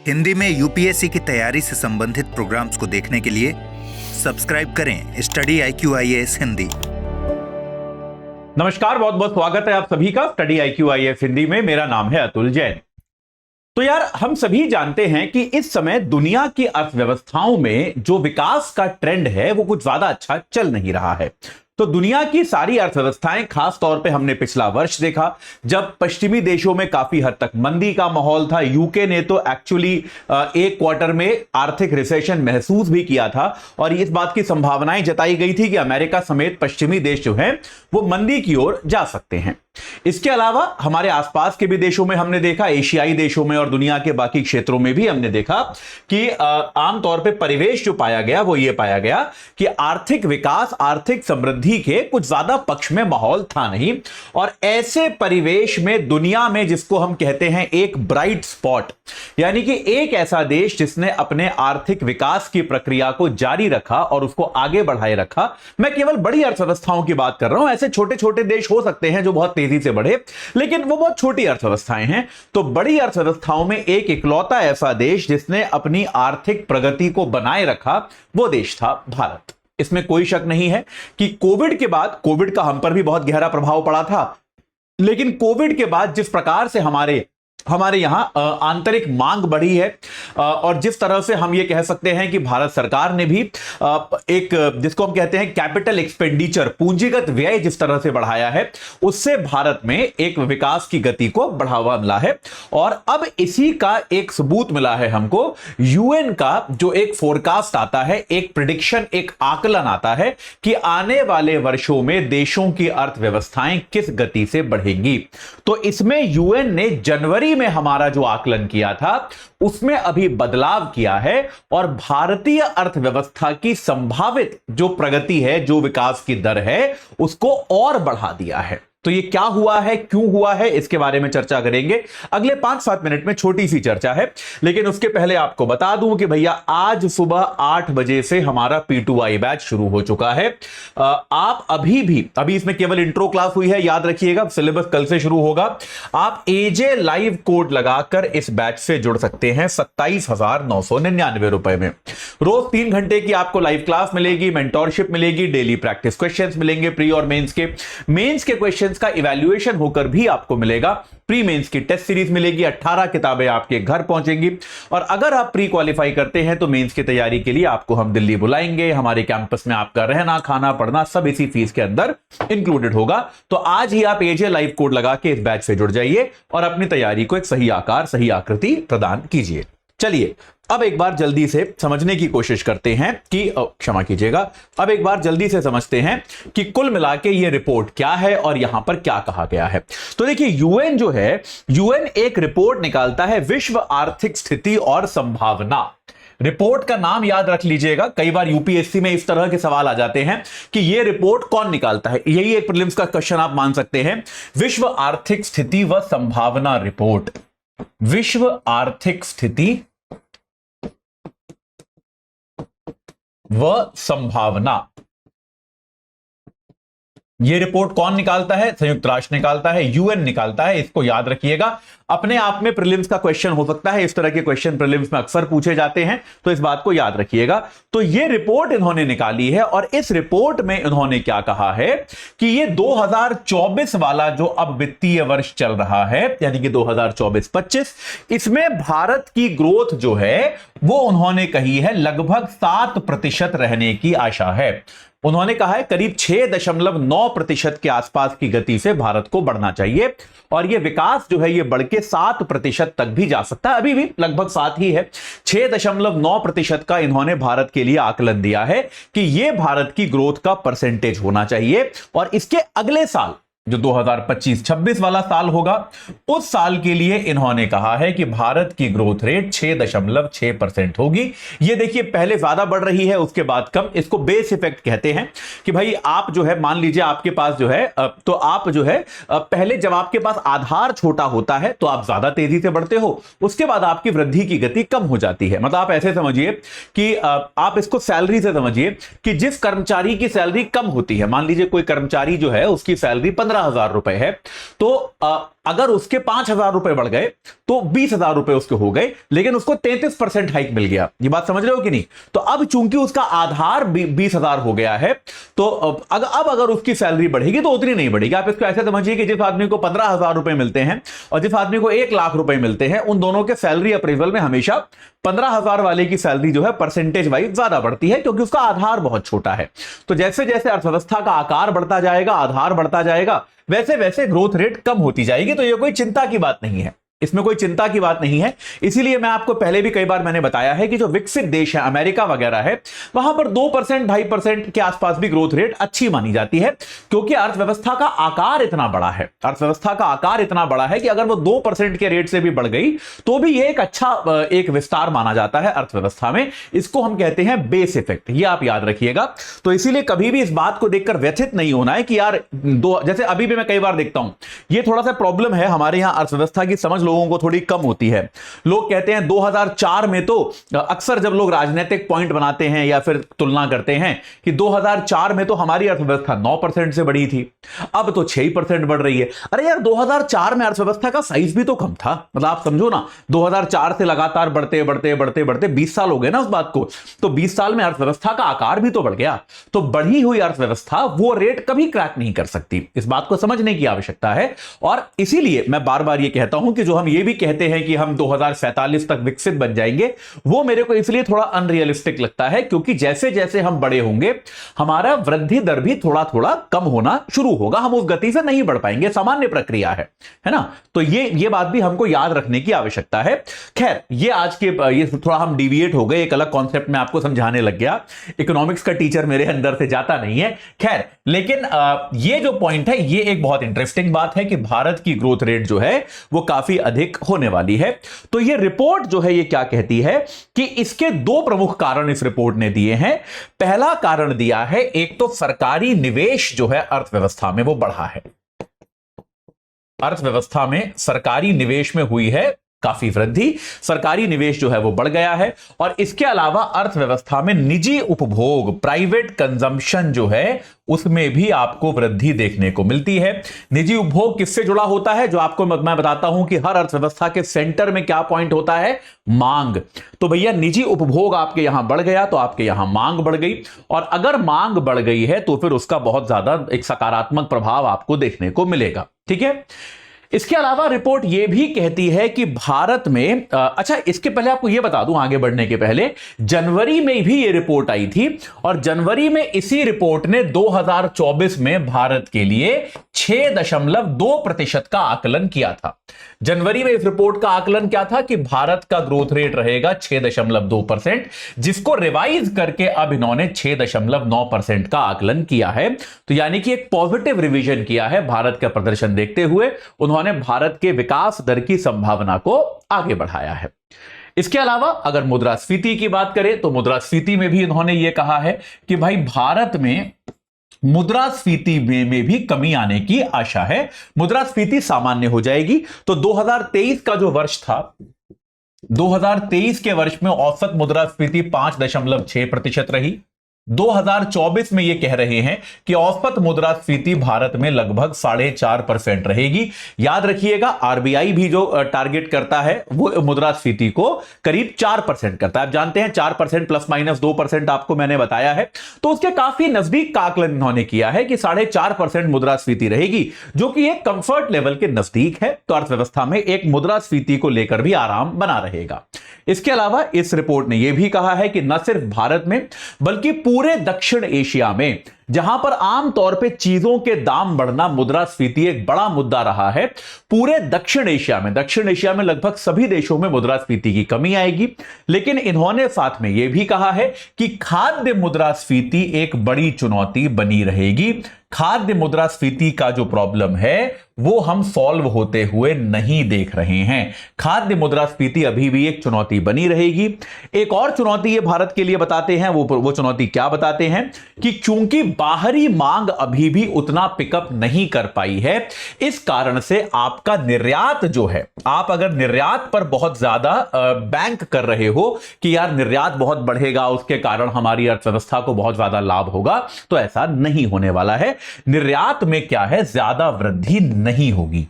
हिंदी में यूपीएससी की तैयारी से संबंधित प्रोग्राम्स को देखने के लिए सब्सक्राइब करें स्टडी IQ-IAS हिंदी। नमस्कार, बहुत बहुत स्वागत है आप सभी का स्टडी IQ-IAS हिंदी में। मेरा नाम है अतुल जैन। तो यार, हम सभी जानते हैं कि इस समय दुनिया की अर्थव्यवस्थाओं में जो विकास का ट्रेंड है वो कुछ ज्यादा अच्छा चल नहीं रहा है। तो दुनिया की सारी अर्थव्यवस्थाएं, खास तौर पे हमने पिछला वर्ष देखा जब पश्चिमी देशों में काफी हद तक मंदी का माहौल था। यूके ने तो एक्चुअली एक क्वार्टर में आर्थिक रिसेशन महसूस भी किया था और इस बात की संभावनाएं जताई गई थी कि अमेरिका समेत पश्चिमी देश जो हैं वो मंदी की ओर जा सकते हैं। इसके अलावा हमारे आसपास के भी देशों में हमने देखा, एशियाई देशों में और दुनिया के बाकी क्षेत्रों में भी हमने देखा कि आमतौर पे परिवेश जो पाया गया वो ये पाया गया कि आर्थिक विकास, आर्थिक समृद्धि के कुछ ज्यादा पक्ष में माहौल था नहीं। और ऐसे परिवेश में दुनिया में जिसको हम कहते हैं एक ब्राइट स्पॉट, यानी कि एक ऐसा देश जिसने अपने आर्थिक विकास की प्रक्रिया को जारी रखा और उसको आगे बढ़ाए रखा। मैं केवल बड़ी अर्थव्यवस्थाओं की बात कर रहा हूं। ऐसे छोटे छोटे देश हो सकते हैं जो बहुत तेजी से बढ़े, लेकिन वो बहुत छोटी अर्थव्यवस्थाएं हैं। तो बड़ी अर्थव्यवस्थाओं में एक इकलौता ऐसा देश जिसने अपनी आर्थिक प्रगति को बनाए रखा, वो देश था भारत। इसमें कोई शक नहीं है कि कोविड के बाद, कोविड का हम पर भी बहुत गहरा प्रभाव पड़ा था, लेकिन कोविड के बाद जिस प्रकार से हमारे यहां आंतरिक मांग बढ़ी है और जिस तरह से हम ये कह सकते हैं कि भारत सरकार ने भी एक जिसको हम कहते हैं कैपिटल एक्सपेंडिचर, पूंजीगत व्यय जिस तरह से बढ़ाया है, उससे भारत में एक विकास की गति को बढ़ावा मिला है। और अब इसी का एक सबूत मिला है हमको। यूएन का जो एक फोरकास्ट आता है, एक प्रिडिक्शन, एक आकलन आता है कि आने वाले वर्षों में देशों की अर्थव्यवस्थाएं किस गति से बढ़ेंगी। तो इसमें यूएन ने जनवरी में हमारा जो आकलन किया था उसमें अभी बदलाव किया है और भारतीय अर्थव्यवस्था की संभावित जो प्रगति है, जो विकास की दर है, उसको और बढ़ा दिया है। तो ये क्या हुआ है, क्यों हुआ है, इसके बारे में चर्चा करेंगे अगले 5-7 मिनट में। छोटी सी चर्चा है, लेकिन उसके पहले आपको बता दूं कि भैया आज सुबह 8 बजे से हमारा P2I बैच शुरू हो चुका है। आप अभी इसमें केवल इंट्रो क्लास हुई है, याद रखिएगा, सिलेबस कल से शुरू होगा। आप AJ लाइव कोड लगाकर इस बैच से जुड़ सकते हैं 27,999 रुपए में। रोज 3 घंटे की आपको लाइव क्लास मिलेगी, मेंटोरशिप मिलेगी, डेली प्रैक्टिस क्वेश्चंस मिलेंगे प्री और मेंस के क्वेश्चंस का इवैल्यूएशन होकर भी आपको मिलेगा। प्री मेंस की टेस्ट सीरीज मिलेगी, 18 किताबें आपके घर पहुंचेंगी। और अगर आप प्री क्वालिफाई करते हैं तो मेंस की तैयारी के लिए आपको हम दिल्ली बुलाएंगे। हमारे कैंपस में आपका रहना, खाना, पढ़ना सब इसी फीस के अंदर इंक्लूडेड होगा। तो आज ही आप AJ लाइव कोड लगा के इस बैच से जुड़ जाइए और अपनी तैयारी को एक सही आकार, सही आकृति प्रदान कीजिए। चलिए अब एक बार जल्दी से समझने की कोशिश करते हैं कि क्षमा कीजिएगा, अब एक बार जल्दी से समझते हैं कि कुल मिला के ये रिपोर्ट क्या है और यहां पर क्या कहा गया है। तो देखिए, यूएन जो है, यूएन एक रिपोर्ट निकालता है, विश्व आर्थिक स्थिति और संभावना। रिपोर्ट का नाम याद रख लीजिएगा, कई बार यूपीएससी में इस तरह के सवाल आ जाते हैं कि ये रिपोर्ट कौन निकालता है। यही एक प्रीलिम्स का क्वेश्चन आप मान सकते हैं। विश्व आर्थिक स्थिति व संभावना रिपोर्ट, विश्व आर्थिक स्थिति व संभावना, यह रिपोर्ट कौन निकालता है? संयुक्त राष्ट्र निकालता है, यूएन निकालता है। इसको याद रखिएगा। अपने आप में प्रीलिम्स का क्वेश्चन हो सकता है, इस तरह के क्वेश्चन प्रीलिम्स में अक्सर पूछे जाते हैं, तो इस बात को याद रखिएगा। तो यह रिपोर्ट इन्होंने निकाली है और इस रिपोर्ट में इन्होंने क्या कहा है कि ये 2024 वाला जो अब वित्तीय वर्ष चल रहा है, यानी कि 2024-25, इसमें भारत की ग्रोथ जो है वो उन्होंने कही है लगभग 7% रहने की आशा है। उन्होंने कहा है करीब 6.9% के आसपास की गति से भारत को बढ़ना चाहिए और यह विकास जो है ये बढ़ के 7% तक भी जा सकता है। अभी भी लगभग 7 ही है। 6.9% का इन्होंने भारत के लिए आकलन दिया है कि यह भारत की ग्रोथ का परसेंटेज होना चाहिए। और इसके अगले साल जो 2025-26 वाला साल होगा, उस साल के लिए इन्होंने कहा है कि भारत की ग्रोथ रेट 6.6% होगी। ये देखिए, पहले ज्यादा बढ़ रही है, उसके बाद कम। इसको बेस इफेक्ट कहते हैं कि भाई आप जो है, मान लीजिए आपके पास जो है, तो आप जो है पहले जब आपके पास आधार छोटा होता है तो आप ज्यादा तेजी से बढ़ते हो, उसके बाद आपकी वृद्धि की गति कम हो जाती है। मतलब आप ऐसे समझिए कि आप इसको सैलरी से समझिए कि जिस कर्मचारी की सैलरी कम होती है, मान लीजिए कोई कर्मचारी जो है उसकी सैलरी 15 15,000 रुपए है, तो अगर उसके 5,000 रुपए बढ़ गए तो 20,000 रुपए उसके हो गए, लेकिन उसको 33% हाइक मिल गया। ये बात समझ रहे हो कि नहीं? तो अब चूंकि उसका आधार 20,000 हो गया है, तो अब अगर उसकी सैलरी बढ़ेगी तो उतनी नहीं बढ़ेगी। आप इसको ऐसे समझिए कि जिस आदमी को 15,000 रुपए मिलते हैं और जिस आदमी को 1 लाख रुपए मिलते हैं, उन दोनों के सैलरी अप्रेजल में हमेशा 15,000 वाले की सैलरी जो है परसेंटेज वाइज ज्यादा बढ़ती है, क्योंकि उसका आधार बहुत छोटा है। तो जैसे जैसे अर्थव्यवस्था का आकार बढ़ता जाएगा, आधार बढ़ता जाएगा, वैसे वैसे ग्रोथ रेट कम होती जाएगी। तो ये कोई चिंता की बात नहीं है, इसमें कोई चिंता की बात नहीं है। इसीलिए मैं आपको पहले भी कई बार मैंने बताया है कि जो विकसित देश है, अमेरिका वगैरह है, वहां पर 2% 2.5% के आसपास भी ग्रोथ रेट अच्छी मानी जाती है, क्योंकि अर्थव्यवस्था का आकार इतना बड़ा है। अर्थव्यवस्था का आकार इतना बड़ा है कि अगर वो 2% के रेट से भी बढ़ गई तो भी ये एक अच्छा एक विस्तार माना जाता है अर्थव्यवस्था में। इसको हम कहते हैं बेस इफेक्ट, ये आप याद रखिएगा। तो इसीलिए कभी भी इस बात को देखकर व्यथित नहीं होना है कि यार जैसे अभी भी मैं कई बार देखता हूं, ये थोड़ा सा प्रॉब्लम है हमारे यहां अर्थव्यवस्था की समझ लोगों को थोड़ी कम होती है। लोग कहते हैं 2004 में, तो अक्सर जब लोग राजनीतिक पॉइंट बनाते हैं या फिर तुलना करते हैं कि 2004 में तो हमारी अर्थव्यवस्था 9% से बढ़ी थी, अब तो 6% बढ़ रही है। अरे यार 2004 में अर्थव्यवस्था का साइज भी तो कम था। मतलब आप समझो ना, 2004 से लगातार बढ़ते बढ़ते बढ़ते बढ़ते 20 साल हो गए ना उस बात को, तो 20 साल में अर्थव्यवस्था का आकार भी तो बढ़ गया। तो बढ़ी हुई अर्थव्यवस्था वो रेट कभी क्रैक नहीं कर सकती, इस बात को समझने की आवश्यकता है। और इसीलिए मैं बार बार ये कहता हूं कि जो हम ये भी कहते हैं कि हम 2047 तक विकसित बन जाएंगे, वो मेरे को इसलिए थोड़ा अनरियलिस्टिक लगता है, क्योंकि जैसे जैसे हम बड़े होंगे हमारा वृद्धि दर भी थोड़ा थोड़ा कम होना शुरू होगा, हम उस गति से नहीं बढ़ पाएंगे, सामान्य प्रक्रिया है ना। तो ये बात भी हमको याद रखने की आवश्यकता है। खैर, ये आज के ये थोड़ा हम डिविएट हो गए, एक अलग कॉन्सेप्ट में आपको समझाने लग गया। इकोनॉमिक्स का टीचर मेरे अंदर से जाता नहीं है। खैर, लेकिन ये जो पॉइंट है, ये एक बहुत इंटरेस्टिंग बात है कि भारत की ग्रोथ रेट जो है वो काफी अधिक होने वाली है। तो ये रिपोर्ट जो है ये क्या कहती है कि इसके 2 प्रमुख कारण इस रिपोर्ट ने दिए हैं। पहला कारण दिया है, एक तो सरकारी निवेश जो है अर्थव्यवस्था में वो बढ़ा है। अर्थव्यवस्था में सरकारी निवेश में हुई है काफी वृद्धि, सरकारी निवेश जो है वो बढ़ गया है। और इसके अलावा अर्थव्यवस्था में निजी उपभोग, प्राइवेट कंजम्पशन जो है, उसमें भी आपको वृद्धि देखने को मिलती है। निजी उपभोग किससे जुड़ा होता है? जो आपको मैं बताता हूं कि हर अर्थव्यवस्था के सेंटर में क्या पॉइंट होता है? मांग। तो भैया निजी उपभोग आपके यहां बढ़ गया तो आपके यहां मांग बढ़ गई, और अगर मांग बढ़ गई है तो फिर उसका बहुत ज्यादा एक सकारात्मक प्रभाव आपको देखने को मिलेगा। ठीक है। इसके अलावा रिपोर्ट यह भी कहती है कि भारत में अच्छा, इसके पहले आपको यह बता दूं आगे बढ़ने के पहले, जनवरी में भी यह रिपोर्ट आई थी, और जनवरी में इसी रिपोर्ट ने 2024 में भारत के लिए 6.2% का आकलन किया था। जनवरी में इस रिपोर्ट का आकलन क्या था कि भारत का ग्रोथ रेट रहेगा 6.2%, जिसको रिवाइज करके अब इन्होंने 6.9% का आकलन किया है। तो यानी कि एक पॉजिटिव रिवीजन किया है भारत का प्रदर्शन देखते हुए। उन्होंने भारत के विकास दर की संभावना को आगे बढ़ाया है। इसके अलावा अगर मुद्रास्फीति की बात करें तो मुद्रास्फीति में भी इन्होंने यह कहा है कि भाई भारत में मुद्रास्फीति में भी कमी आने की आशा है, मुद्रास्फीति सामान्य हो जाएगी। तो 2023 का जो वर्ष था, 2023 के वर्ष में औसत मुद्रास्फीति 5.6% रही। 2024 में यह कह रहे हैं कि औसत मुद्रास्फीति भारत में लगभग 4.5% रहेगी। याद रखिएगा, आरबीआई भी जो टारगेट करता है वो मुद्रास्फीति को करीब 4% करता है। आप जानते हैं 4% ±2% आपको मैंने बताया है, तो उसके काफी नजदीक का आकलन इन्होंने किया है कि 4.5% मुद्रास्फीति रहेगी, जो कि एक कंफर्ट लेवल के नजदीक है। तो अर्थव्यवस्था में एक मुद्रास्फीति को लेकर भी आराम बना रहेगा। इसके अलावा इस रिपोर्ट ने यह भी कहा है कि न सिर्फ भारत में बल्कि पूरे दक्षिण एशिया में, जहां पर आमतौर पे चीजों के दाम बढ़ना मुद्रास्फीति एक बड़ा मुद्दा रहा है, पूरे दक्षिण एशिया में लगभग सभी देशों में मुद्रास्फीति की कमी आएगी। लेकिन इन्होंने साथ में यह भी कहा है कि खाद्य मुद्रास्फीति एक बड़ी चुनौती बनी रहेगी। खाद्य मुद्रास्फीति का जो प्रॉब्लम है वो हम सॉल्व होते हुए नहीं देख रहे हैं। खाद्य मुद्रास्फीति अभी भी एक चुनौती बनी रहेगी। एक और चुनौती ये भारत के लिए बताते हैं, वो चुनौती क्या बताते हैं कि चूंकि बाहरी मांग अभी भी उतना पिकअप नहीं कर पाई है, इस कारण से आपका निर्यात जो है, आप अगर निर्यात पर बहुत ज्यादा बैंक कर रहे हो कि यार निर्यात बहुत बढ़ेगा, उसके कारण हमारी अर्थव्यवस्था को बहुत ज्यादा लाभ होगा, तो ऐसा नहीं होने वाला है। निर्यात में क्या है, ज्यादा वृद्धि नहीं होगी।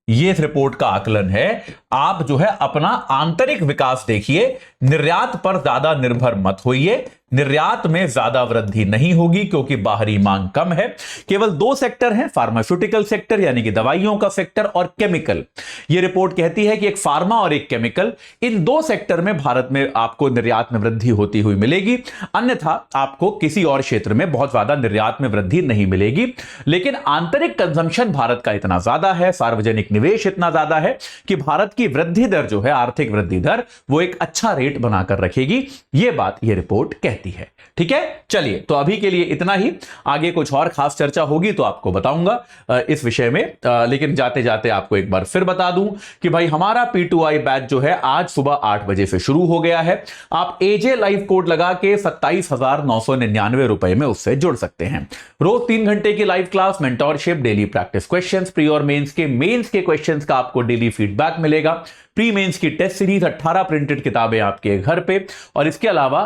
ये इस रिपोर्ट का आकलन है। आप जो है अपना आंतरिक विकास देखिए, निर्यात पर ज्यादा निर्भर मत होइए। निर्यात में ज्यादा वृद्धि नहीं होगी क्योंकि बाहरी मांग कम है। केवल दो सेक्टर हैं, फार्मास्यूटिकल सेक्टर यानी कि दवाइयों का सेक्टर और केमिकल। यह रिपोर्ट कहती है कि एक फार्मा और एक केमिकल, इन दो सेक्टर में भारत में आपको निर्यात में वृद्धि होती हुई मिलेगी, अन्यथा आपको किसी और क्षेत्र में बहुत ज्यादा निर्यात में वृद्धि नहीं मिलेगी। लेकिन आंतरिक कंजम्पशन भारत का इतना ज्यादा है, सार्वजनिक निवेश इतना ज्यादा है कि भारत की वृद्धि दर जो है, आर्थिक वृद्धि दर, वो एक अच्छा रेट बनाकर रखेगी। यह बात यह रिपोर्ट कहती है। ठीक है, चलिए तो अभी के लिए इतना ही। आगे कुछ और खास चर्चा होगी तो आपको बताऊंगा इस विषय में। लेकिन जाते जाते आपको एक बार फिर बता दूं कि भाई हमारा P2I बैच जो है आज सुबह 8 बजे से शुरू हो गया है। आप AJ लाइव कोड लगा के 27,999 रुपए में उससे जुड़ सकते हैं। रोज 3 घंटे की live class, mentorship, daily practice questions, pre और मेंस के क्वेश्चंस का आपको डेली फीडबैक मिलेगा। प्री मेंस की टेस्ट सीरीज, 18 प्रिंटेड किताबें आपके घर पे। और इसके अलावा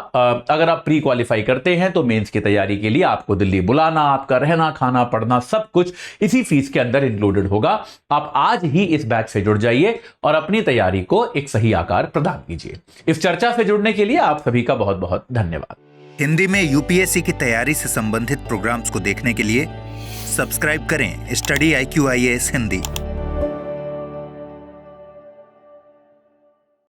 अगर आप प्री क्वालिफाई करते हैं तो मेंस की तैयारी के लिए आपको दिल्ली बुलाना, आपका रहना, खाना, पढ़ना सब कुछ इसी फीस के अंदर इंक्लूडेड होगा। आप आज ही इस बैच से जुड़ जाइए और अपनी तैयारी को एक सही आकार प्रदान कीजिए। इस चर्चा से जुड़ने के लिए आप सभी का बहुत बहुत धन्यवाद। हिंदी में यूपीएससी की तैयारी से संबंधित प्रोग्राम्स को देखने के लिए सब्सक्राइब करें स्टडी IQ IAS हिंदी।